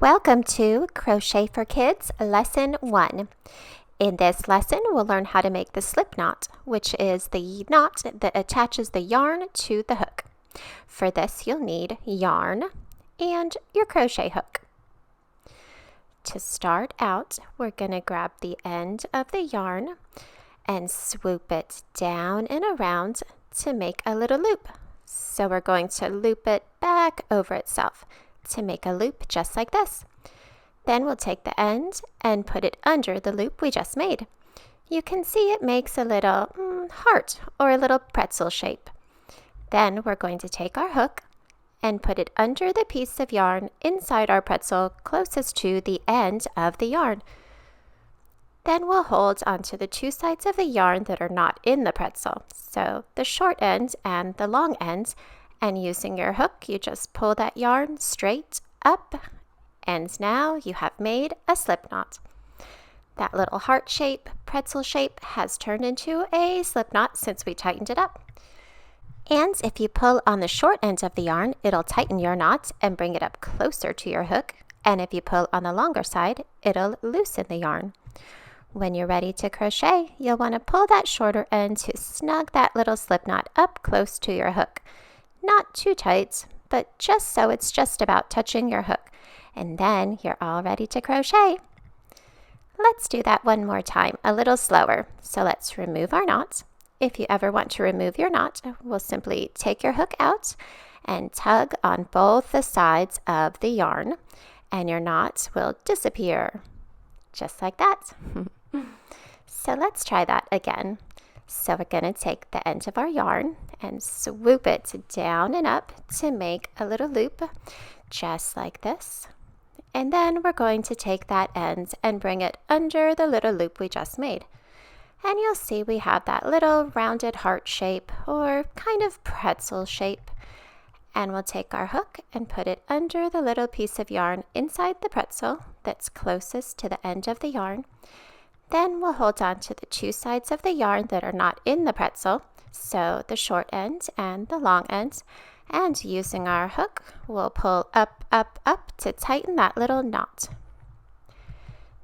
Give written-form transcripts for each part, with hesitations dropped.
Welcome to Crochet for Kids Lesson 1. In this lesson, we'll learn how to make the slip knot, which is the knot that attaches the yarn to the hook. For this, you'll need yarn and your crochet hook. To start out, we're going to grab the end of the yarn and swoop it down and around to make a little loop. So we're going to loop it back over itself to make a loop just like this. Then we'll take the end and put it under the loop we just made. You can see it makes a little heart or a little pretzel shape. Then we're going to take our hook and put it under the piece of yarn inside our pretzel closest to the end of the yarn. Then we'll hold onto the two sides of the yarn that are not in the pretzel, so the short end and the long end, and using your hook, you just pull that yarn straight up, and now you have made a slip knot. That little heart shape, pretzel shape, has turned into a slip knot since we tightened it up. And if you pull on the short end of the yarn, it'll tighten your knot and bring it up closer to your hook. And if you pull on the longer side, it'll loosen the yarn. When you're ready to crochet, you'll want to pull that shorter end to snug that little slip knot up close to your hook. Not too tight, but just so it's just about touching your hook. And then you're all ready to crochet. Let's do that one more time, a little slower. So let's remove our knot. If you ever want to remove your knot, we'll simply take your hook out and tug on both the sides of the yarn, and your knot will disappear. Just like that. So let's try that again. So we're going to take the end of our yarn and swoop it down and up to make a little loop, just like this. And then we're going to take that end and bring it under the little loop we just made. And you'll see we have that little rounded heart shape or kind of pretzel shape. And we'll take our hook and put it under the little piece of yarn inside the pretzel that's closest to the end of the yarn. Then we'll hold on to the two sides of the yarn that are not in the pretzel, so the short end and the long end, and using our hook, we'll pull up, up, up to tighten that little knot.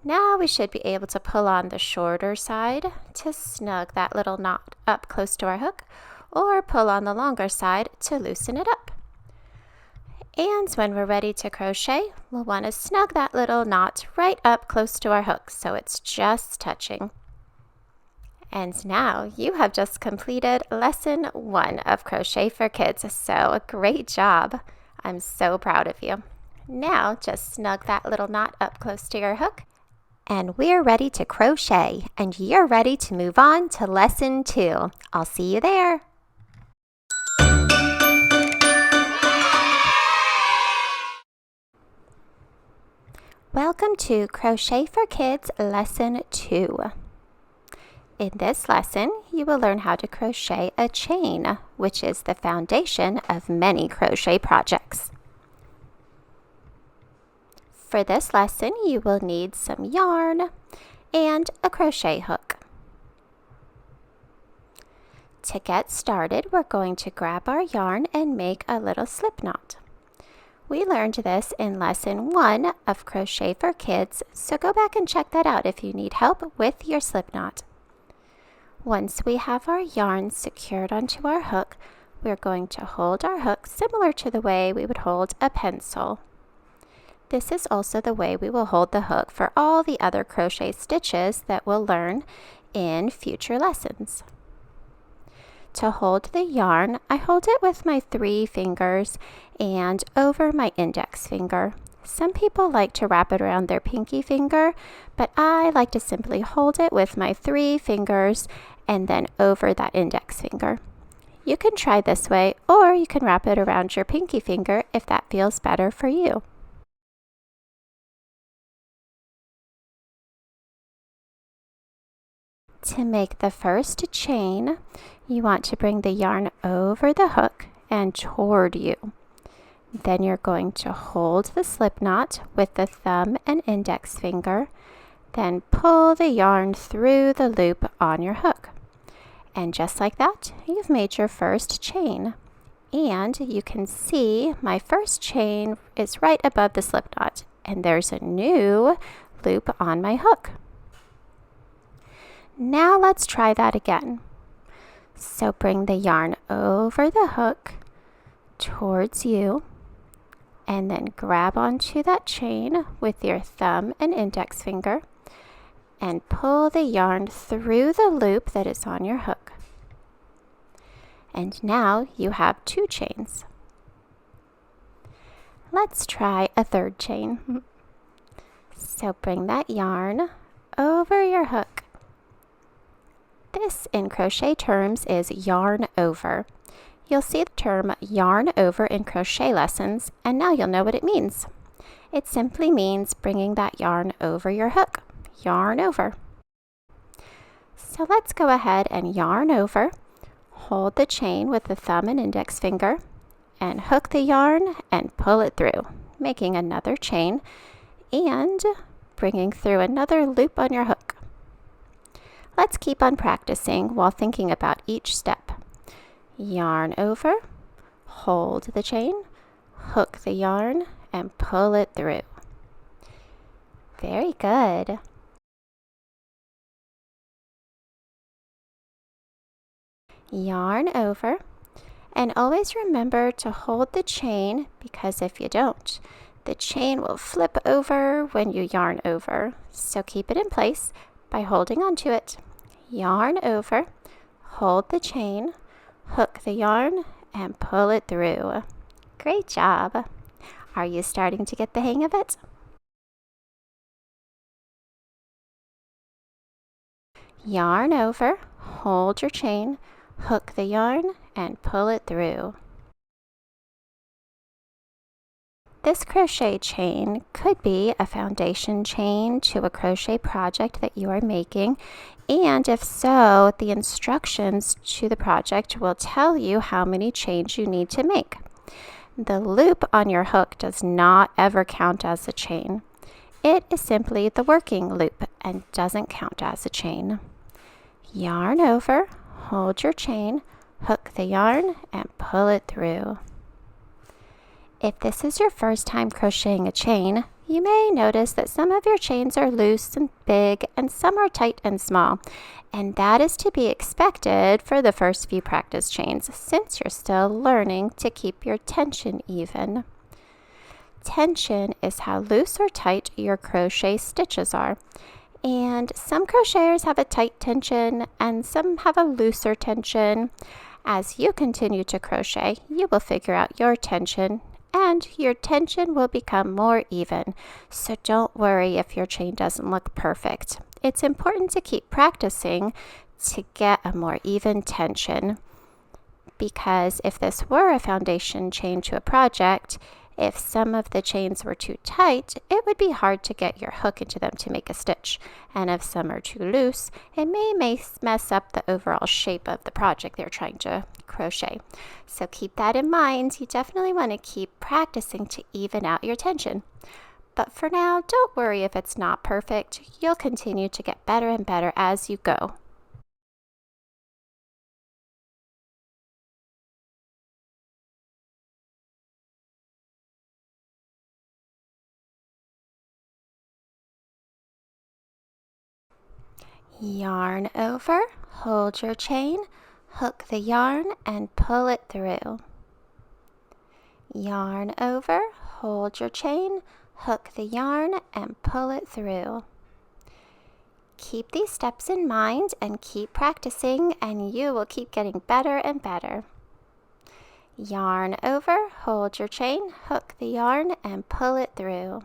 Now we should be able to pull on the shorter side to snug that little knot up close to our hook, or pull on the longer side to loosen it up. And when we're ready to crochet, we'll want to snug that little knot right up close to our hook so it's just touching. And now you have just completed lesson 1 of Crochet for Kids, so great job. I'm so proud of you. Now just snug that little knot up close to your hook, and we're ready to crochet, and you're ready to move on to lesson 2. I'll see you there. Welcome to Crochet for Kids Lesson 2. In this lesson, you will learn how to crochet a chain, which is the foundation of many crochet projects. For this lesson, you will need some yarn and a crochet hook. To get started, we're going to grab our yarn and make a little slip knot. We learned this in lesson 1 of Crochet for Kids, so go back and check that out if you need help with your slip knot. Once we have our yarn secured onto our hook, we're going to hold our hook similar to the way we would hold a pencil. This is also the way we will hold the hook for all the other crochet stitches that we'll learn in future lessons. To hold the yarn, I hold it with my 3 fingers and over my index finger. Some people like to wrap it around their pinky finger, but I like to simply hold it with my 3 fingers and then over that index finger. You can try this way, or you can wrap it around your pinky finger if that feels better for you. To make the first chain, you want to bring the yarn over the hook and toward you. Then you're going to hold the slip knot with the thumb and index finger, then pull the yarn through the loop on your hook. And just like that, you've made your first chain. And you can see my first chain is right above the slip knot. and there's a new loop on my hook. Now let's try that again. So bring the yarn over the hook towards you, and then grab onto that chain with your thumb and index finger and pull the yarn through the loop that is on your hook. And now you have 2 chains. Let's try a 3rd chain. So bring that yarn over your hook. This in crochet terms is yarn over. You'll see the term yarn over in crochet lessons, and now you'll know what it means. It simply means bringing that yarn over your hook. Yarn over. So let's go ahead and yarn over. Hold the chain with the thumb and index finger and hook the yarn and pull it through, making another chain and bringing through another loop on your hook. Let's keep on practicing while thinking about each step. Yarn over, hold the chain, hook the yarn, and pull it through. Very good. Yarn over, and always remember to hold the chain, because if you don't, the chain will flip over when you yarn over. So keep it in place by holding onto it. Yarn over, hold the chain, hook the yarn, and pull it through. Great job! Are you starting to get the hang of it? Yarn over, hold your chain, hook the yarn, and pull it through. This crochet chain could be a foundation chain to a crochet project that you are making, and if so, the instructions to the project will tell you how many chains you need to make. The loop on your hook does not ever count as a chain. It is simply the working loop and doesn't count as a chain. Yarn over, hold your chain, hook the yarn, and pull it through. If this is your first time crocheting a chain, you may notice that some of your chains are loose and big and some are tight and small, and that is to be expected for the first few practice chains since you're still learning to keep your tension even. Tension is how loose or tight your crochet stitches are, and some crocheters have a tight tension and some have a looser tension. As you continue to crochet, you will figure out your tension, and your tension will become more even. So don't worry if your chain doesn't look perfect. It's important to keep practicing to get a more even tension, because if this were a foundation chain to a project, if some of the chains were too tight, it would be hard to get your hook into them to make a stitch. And if some are too loose, it may mess up the overall shape of the project they're trying to crochet. So keep that in mind. You definitely want to keep practicing to even out your tension. But for now, don't worry if it's not perfect. You'll continue to get better and better as you go. Yarn over, hold your chain, hook the yarn, and pull it through. Yarn over, hold your chain, hook the yarn, and pull it through. Keep these steps in mind and keep practicing, and you will keep getting better and better. Yarn over, hold your chain, hook the yarn, and pull it through.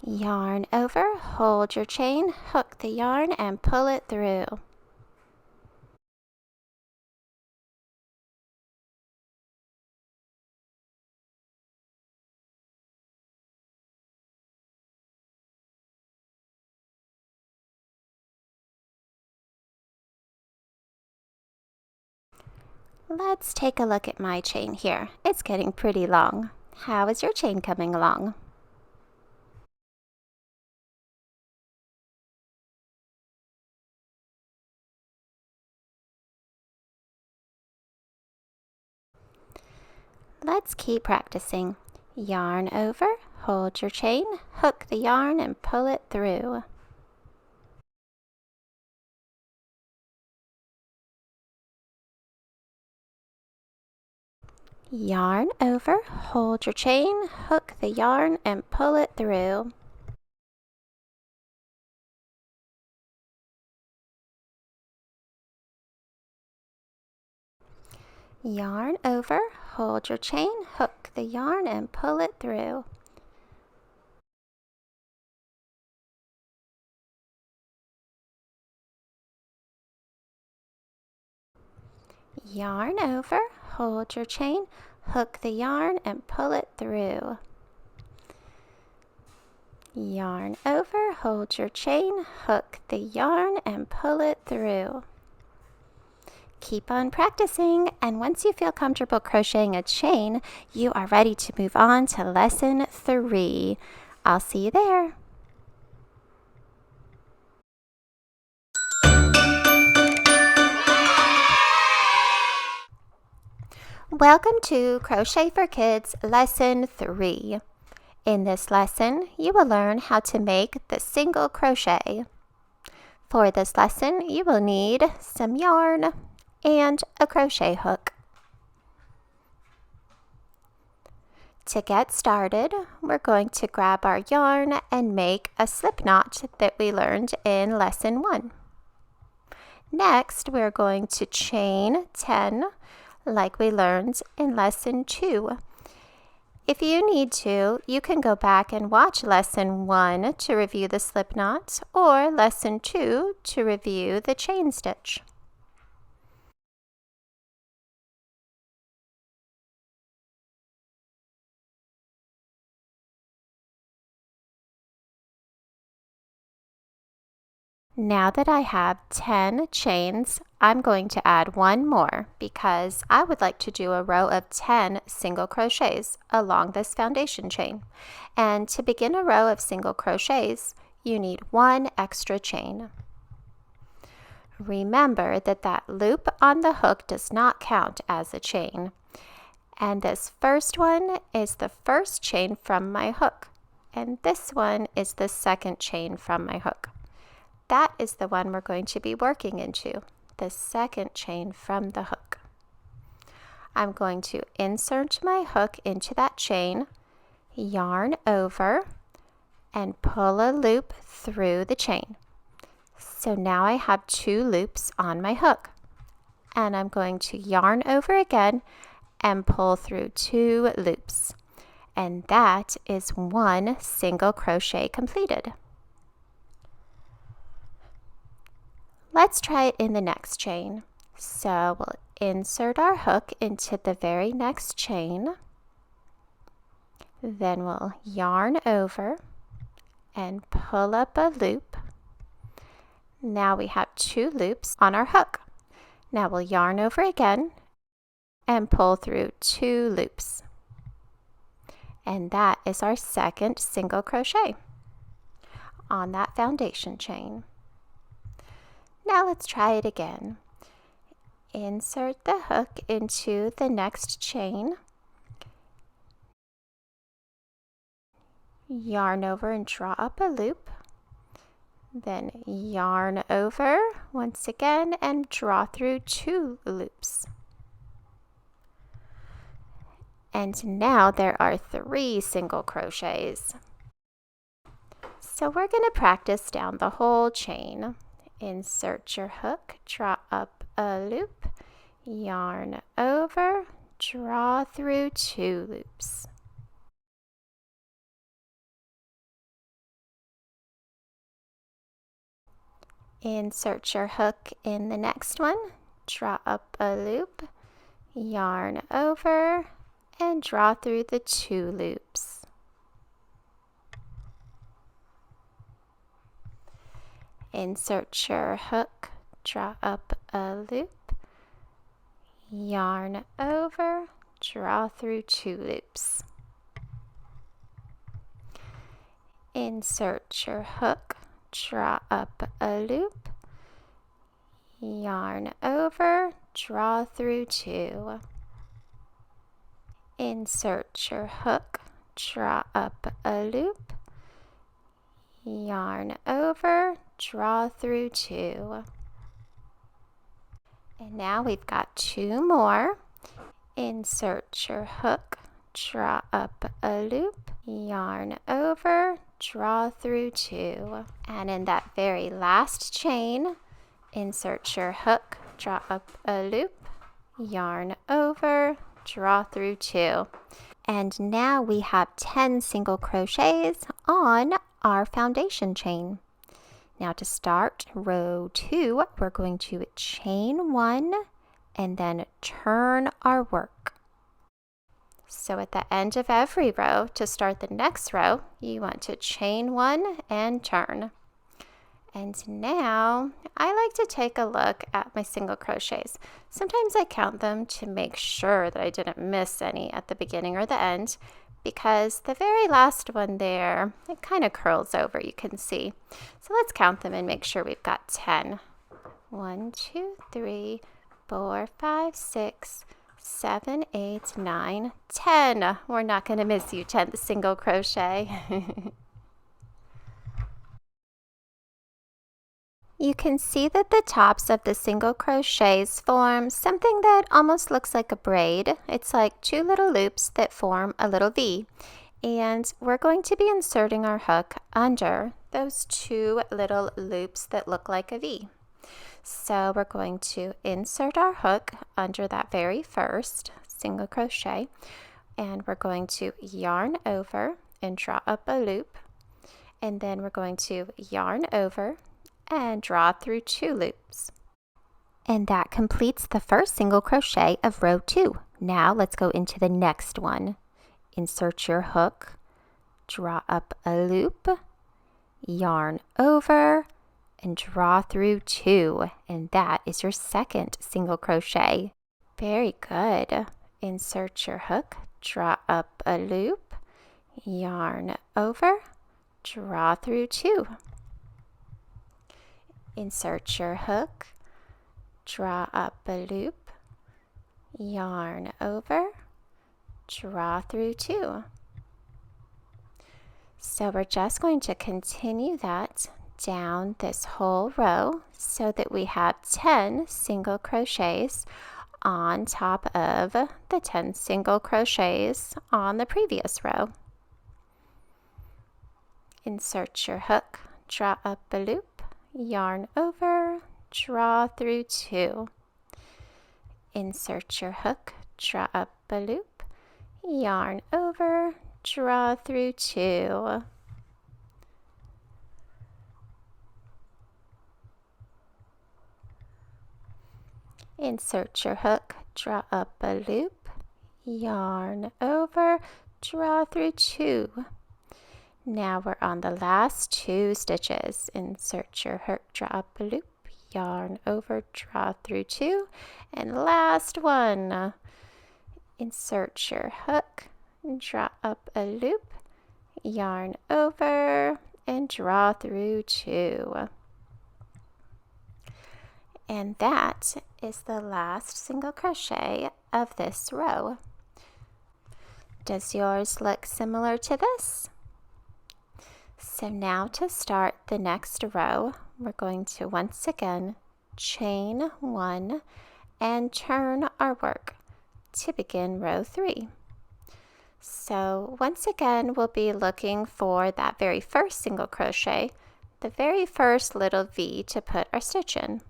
Yarn over, hold your chain, hook the yarn, and pull it through. Let's take a look at my chain here. It's getting pretty long. How is your chain coming along? Let's keep practicing. Yarn over, hold your chain, hook the yarn and pull it through. Yarn over, hold your chain, hook the yarn and pull it through. Yarn over, hold your chain, hook the yarn and pull it through. Yarn over, hold your chain, hook the yarn and pull it through. Yarn over, hold your chain, hook the yarn and pull it through. Keep on practicing, and once you feel comfortable crocheting a chain, you are ready to move on to lesson 3. I'll see you there. Welcome to Crochet for Kids lesson 3. In this lesson, you will learn how to make the single crochet. For this lesson, you will need some yarn and a crochet hook. To get started, we're going to grab our yarn and make a slip knot that we learned in lesson 1. Next, we're going to chain 10 like we learned in lesson 2. If you need to, you can go back and watch lesson 1 to review the slip knot or lesson 2 to review the chain stitch. Now that I have 10 chains, I'm going to add one more because I would like to do a row of 10 single crochets along this foundation chain. And to begin a row of single crochets, you need one extra chain. Remember that loop on the hook does not count as a chain. And this first one is the first chain from my hook. And this one is the second chain from my hook. That is the one we're going to be working into, the second chain from the hook. I'm going to insert my hook into that chain, yarn over, and pull a loop through the chain. So now I have 2 loops on my hook. And I'm going to yarn over again and pull through 2 loops. And that is 1 single crochet completed. Let's try it in the next chain. So we'll insert our hook into the very next chain. Then we'll yarn over and pull up a loop. Now we have 2 loops on our hook. Now we'll yarn over again and pull through 2 loops. And that is our second single crochet on that foundation chain. Now let's try it again. Insert the hook into the next chain. Yarn over and draw up a loop. Then yarn over once again and draw through 2 loops. And now there are 3 single crochets. So we're going to practice down the whole chain. Insert your hook, draw up a loop, yarn over, draw through 2 loops. Insert your hook in the next one, draw up a loop, yarn over, and draw through the 2 loops. Insert your hook, draw up a loop, yarn over, draw through 2 loops. Insert your hook, draw up a loop, yarn over, draw through 2. insert your hook, draw up a loop, yarn over, draw through 2. And now we've got 2 more. Insert your hook, draw up a loop, yarn over, draw through 2. And in that very last chain, insert your hook, draw up a loop, yarn over, draw through 2. And now we have 10 single crochets on our foundation chain. Now to start row 2, we're going to chain 1 and then turn our work. So at the end of every row, to start the next row, you want to chain 1 and turn. And now I like to take a look at my single crochets. Sometimes I count them to make sure that I didn't miss any at the beginning or the end, because the very last one there, it kind of curls over, you can see. So let's count them and make sure we've got 10. 1, 2, 3, 4, 5, 6, 7, 8, 9, 10. We're not going to miss you 10th single crochet. You can see that the tops of the single crochets form something that almost looks like a braid. It's like 2 little loops that form a little V. And we're going to be inserting our hook under those 2 little loops that look like a V. So we're going to insert our hook under that very first single crochet, and we're going to yarn over and draw up a loop, and then we're going to yarn over and draw through 2 loops. And that completes the first single crochet of row 2. Now let's go into the next one. Insert your hook, draw up a loop, yarn over, and draw through 2. And that is your second single crochet. Very good. Insert your hook, draw up a loop, yarn over, draw through 2. Insert your hook, draw up a loop, yarn over, draw through 2. So we're just going to continue that down this whole row so that we have 10 single crochets on top of the 10 single crochets on the previous row. Insert your hook, draw up a loop, yarn over, draw through 2. Insert your hook, draw up a loop, yarn over, draw through 2. Insert your hook, draw up a loop, yarn over, draw through 2. Now we're on the last 2 stitches. Insert your hook, draw up a loop, yarn over, draw through 2, and last one. Insert your hook, draw up a loop, yarn over, and draw through 2. And that is the last single crochet of this row. Does yours look similar to this? So now to start the next row, we're going to once again chain 1 and turn our work to begin row 3. So once again, we'll be looking for that very first single crochet, the very first little V to put our stitch in.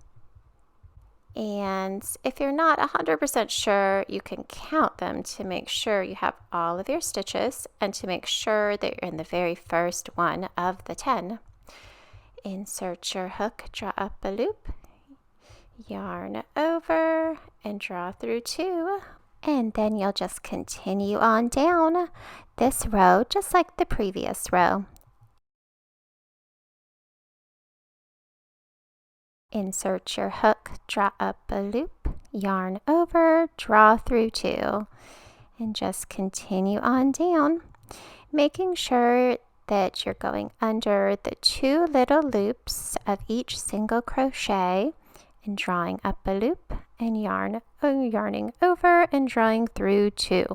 And if you're not 100% sure, you can count them to make sure you have all of your stitches and to make sure that you're in the very first one of the 10. Insert your hook, draw up a loop, yarn over, and draw through 2. And then you'll just continue on down this row just like the previous row. Insert your hook, draw up a loop, yarn over, draw through 2, and just continue on down, making sure that you're going under the 2 little loops of each single crochet and drawing up a loop and yarning over and drawing through 2.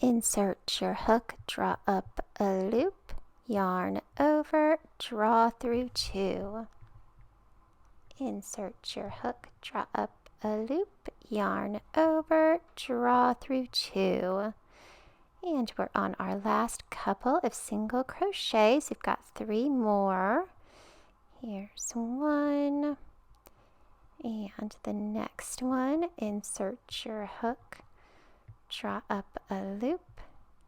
Insert your hook, draw up a loop, yarn over, draw through 2. Insert your hook, draw up a loop, yarn over, draw through 2. And we're on our last couple of single crochets. We've got 3 more. Here's 1. And the next one, insert your hook, draw up a loop,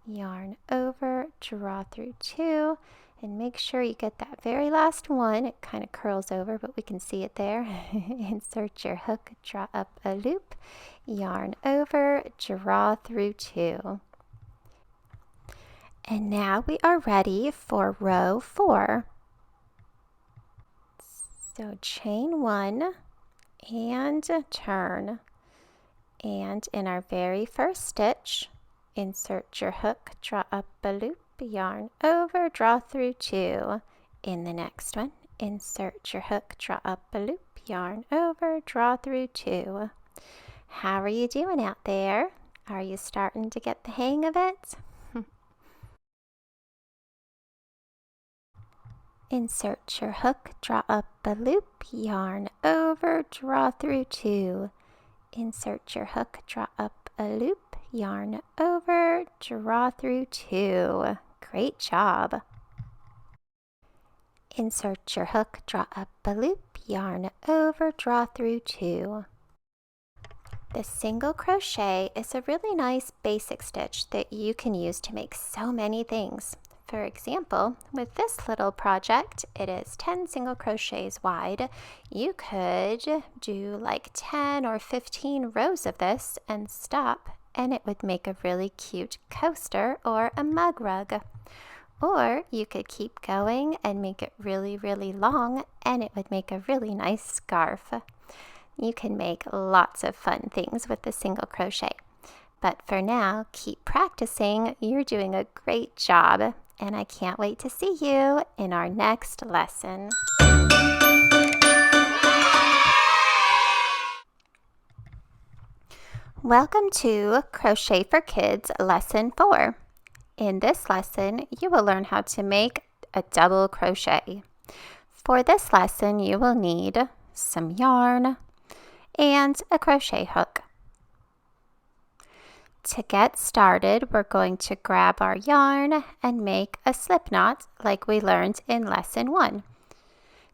yarn over, draw through 2, and make sure you get that very last one. It kind of curls over, but we can see it there. Insert your hook, draw up a loop, yarn over, draw through 2. And now we are ready for row 4. So chain 1 and turn. And in our very first stitch, insert your hook, draw up a loop, yarn over, draw through 2. In the next one, insert your hook, draw up a loop, yarn over, draw through 2. How are you doing out there? Are you starting to get the hang of it? Insert your hook, draw up a loop, yarn over, draw through 2. Insert your hook, draw up a loop, yarn over, draw through 2. Great job. Insert your hook, draw up a loop, yarn over, draw through 2. The single crochet is a really nice basic stitch that you can use to make so many things. For example, with this little project, it is 10 single crochets wide. You could do like 10 or 15 rows of this and stop, and it would make a really cute coaster or a mug rug. Or you could keep going and make it really, really long, and it would make a really nice scarf. You can make lots of fun things with the single crochet. But for now, keep practicing. You're doing a great job. And I can't wait to see you in our next lesson. Welcome to Crochet for Kids Lesson 4. In this lesson, you will learn how to make a double crochet. For this lesson, you will need some yarn and a crochet hook. To get started, we're going to grab our yarn and make a slip knot like we learned in lesson 1.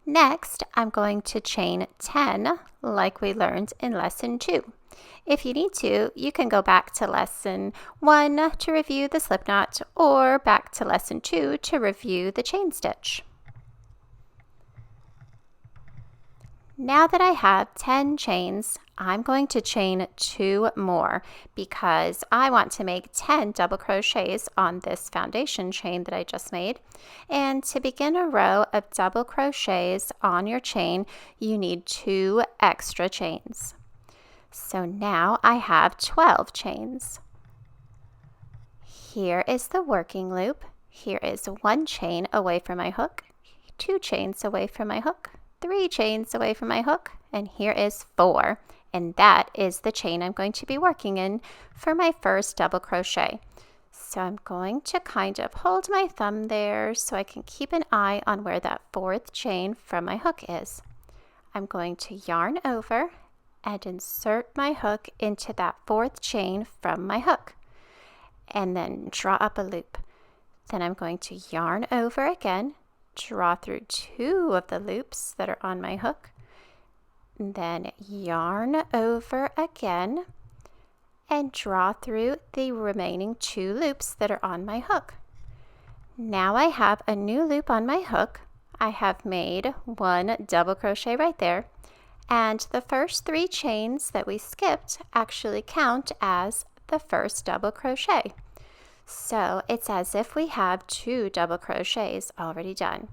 Next, I'm going to chain 10 like we learned in lesson 2. If you need to, you can go back to lesson 1 to review the slip knot or back to lesson 2 to review the chain stitch. Now that I have 10 chains, I'm going to chain 2 more because I want to make 10 double crochets on this foundation chain that I just made. And to begin a row of double crochets on your chain, you need 2 extra chains. So now I have 12 chains. Here is the working loop. Here is 1 chain away from my hook, 2 chains away from my hook, 3 chains away from my hook, and here is 4. And that is the chain I'm going to be working in for my first double crochet. So I'm going to kind of hold my thumb there so I can keep an eye on where that 4th chain from my hook is. I'm going to yarn over and insert my hook into that 4th chain from my hook, and then draw up a loop. Then I'm going to yarn over again, draw through 2 of the loops that are on my hook, then yarn over again and draw through the remaining 2 loops that are on my hook. Now I have a new loop on my hook. I have made 1 double crochet right there, and the first 3 chains that we skipped actually count as the first double crochet. So it's as if we have 2 double crochets already done.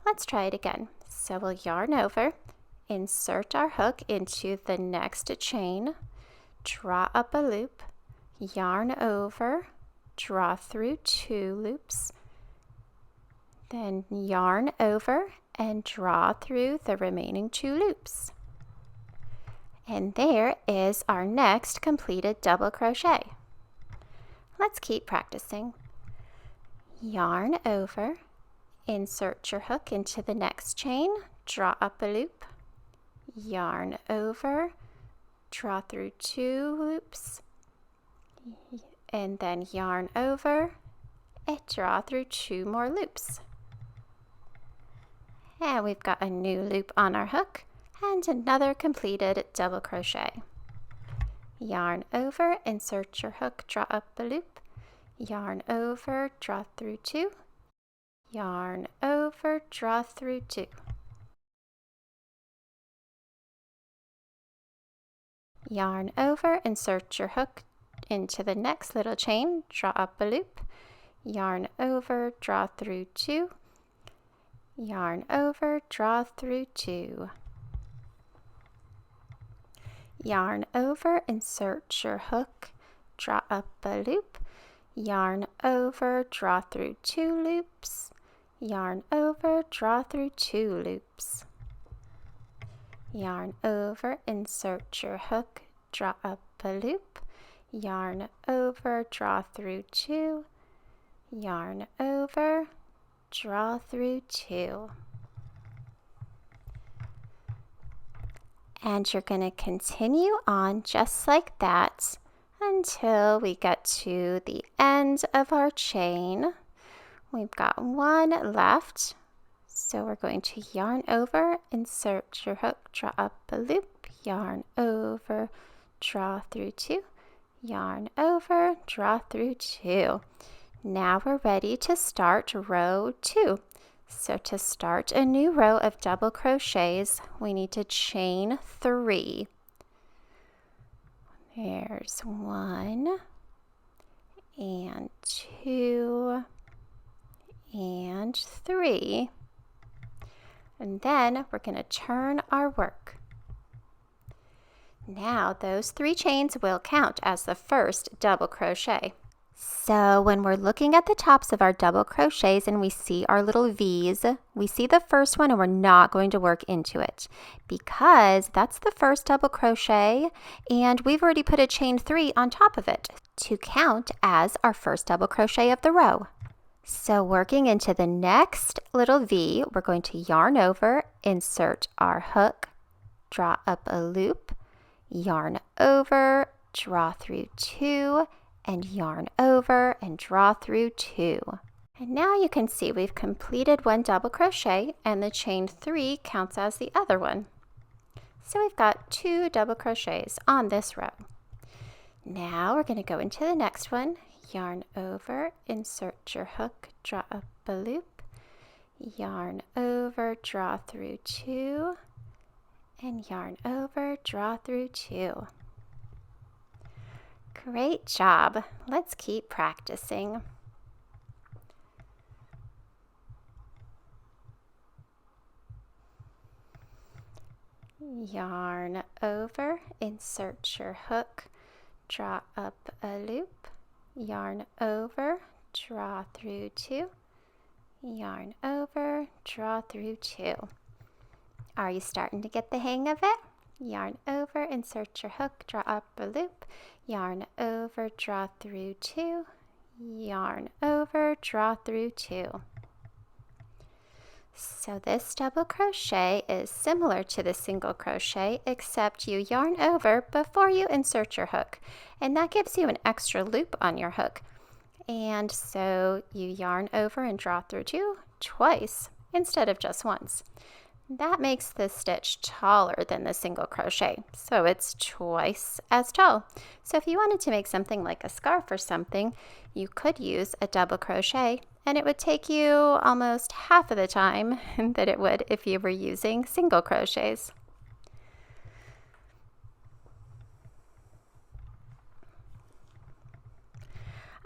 Let's try it again. So we'll yarn over, insert our hook into the next chain, draw up a loop, yarn over, draw through 2 loops, then yarn over and draw through the remaining 2 loops. And there is our next completed double crochet. Let's keep practicing. Yarn over, insert your hook into the next chain, draw up a loop, yarn over, draw through 2 loops, and then yarn over and draw through 2 more loops. And we've got a new loop on our hook and another completed double crochet. Yarn over, insert your hook, draw up a loop, yarn over, draw through 2, yarn over, draw through 2. Yarn over, insert your hook into the next little chain, draw up a loop, yarn over, draw through 2, yarn over, draw through 2. Yarn over, insert your hook, draw up a loop, yarn over, draw through 2 loops, yarn over, draw through 2 loops. Yarn over, insert your hook, draw up a loop, yarn over, draw through 2, yarn over, draw through 2. And you're going to continue on just like that until we get to the end of our chain. We've got 1 left, so we're going to yarn over, insert your hook, draw up a loop, yarn over, draw through 2, yarn over, draw through 2. Now we're ready to start row 2. So to start a new row of double crochets, we need to chain 3. There's 1 and 2 and 3. And then we're going to turn our work. Now those 3 chains will count as the first double crochet. So when we're looking at the tops of our double crochets and we see our little V's, we see the first one and we're not going to work into it because that's the first double crochet and we've already put a chain 3 on top of it to count as our first double crochet of the row. So working into the next little V, we're going to yarn over, insert our hook, draw up a loop, yarn over, draw through 2, and yarn over and draw through 2. And now you can see we've completed 1 double crochet and the chain 3 counts as the other one. So we've got 2 double crochets on this row. Now we're going to go into the next one, yarn over, insert your hook, draw up a loop, yarn over, draw through 2, and yarn over, draw through 2. Great job. Let's keep practicing. Yarn over, insert your hook, draw up a loop, yarn over, draw through 2, yarn over, draw through 2. Are you starting to get the hang of it? Yarn over, insert your hook, draw up a loop, yarn over, draw through 2, yarn over, draw through 2. So this double crochet is similar to the single crochet except you yarn over before you insert your hook, and that gives you an extra loop on your hook. And so you yarn over and draw through 2 twice instead of just once. That makes this stitch taller than the single crochet, so it's twice as tall. So if you wanted to make something like a scarf or something, you could use a double crochet, and it would take you almost half of the time that it would if you were using single crochets.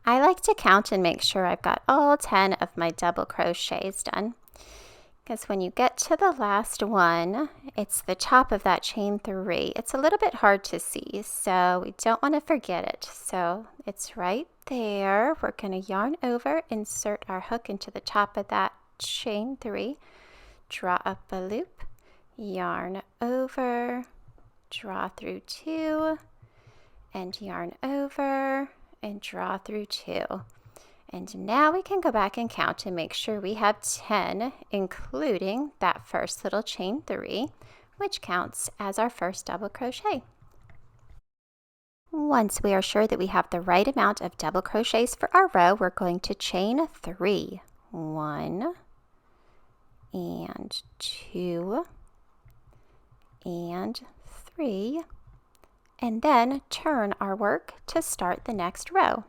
I like to count and make sure I've got all 10 of my double crochets done. Because when you get to the last one, it's the top of that chain 3. It's a little bit hard to see, so we don't want to forget it. So it's right there. We're going to yarn over, insert our hook into the top of that chain 3, draw up a loop, yarn over, draw through 2, and yarn over, and draw through 2. And now we can go back and count and make sure we have 10, including that first little chain 3, which counts as our first double crochet. Once we are sure that we have the right amount of double crochets for our row, we're going to chain 3. 1 and 2 and 3, and then turn our work to start the next row.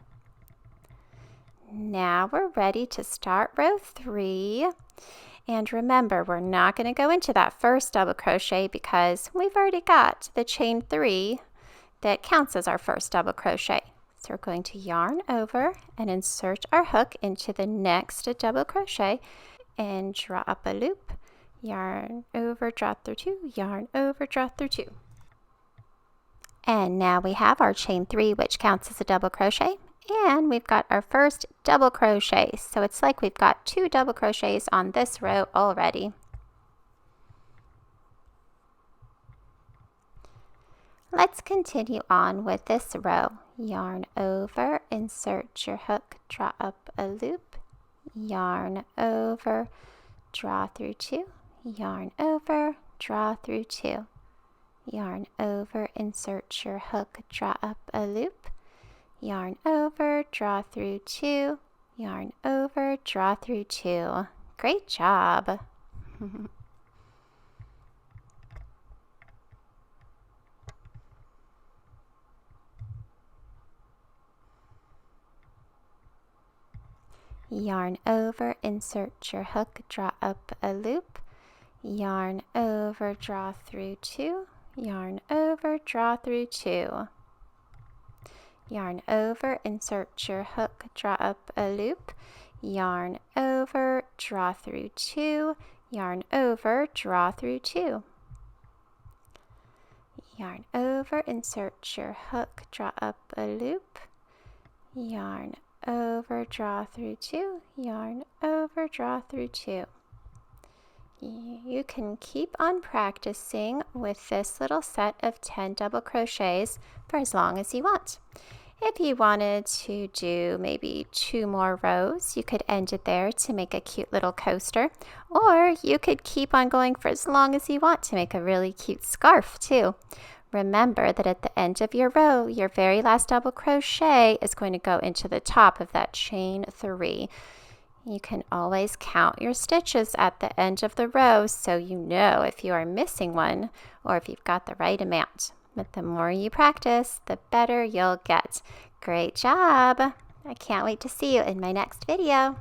Now we're ready to start row 3. And remember, we're not going to go into that first double crochet because we've already got the chain 3 that counts as our first double crochet. So we're going to yarn over and insert our hook into the next double crochet and draw up a loop, yarn over, draw through 2, yarn over, draw through 2. And now we have our chain 3, which counts as a double crochet, and we've got our first double crochet. So it's like we've got 2 double crochets on this row already. Let's continue on with this row. Yarn over, insert your hook, draw up a loop, yarn over, draw through 2, yarn over, draw through 2, yarn over, insert your hook, draw up a loop, yarn over, draw through 2, yarn over, draw through 2. Great job! Yarn over, insert your hook, draw up a loop, yarn over, draw through 2, yarn over, draw through 2. Yarn over, insert your hook, draw up a loop, yarn over, draw through 2, yarn over, draw through 2. Yarn over, insert your hook, draw up a loop, yarn over, draw through 2, yarn over, draw through 2. You can keep on practicing with this little set of 10 double crochets for as long as you want. If you wanted to do maybe 2 more rows, you could end it there to make a cute little coaster, or you could keep on going for as long as you want to make a really cute scarf too. Remember that at the end of your row, your very last double crochet is going to go into the top of that chain 3. You can always count your stitches at the end of the row so you know if you are missing one or if you've got the right amount. But the more you practice, the better you'll get. Great job! I can't wait to see you in my next video.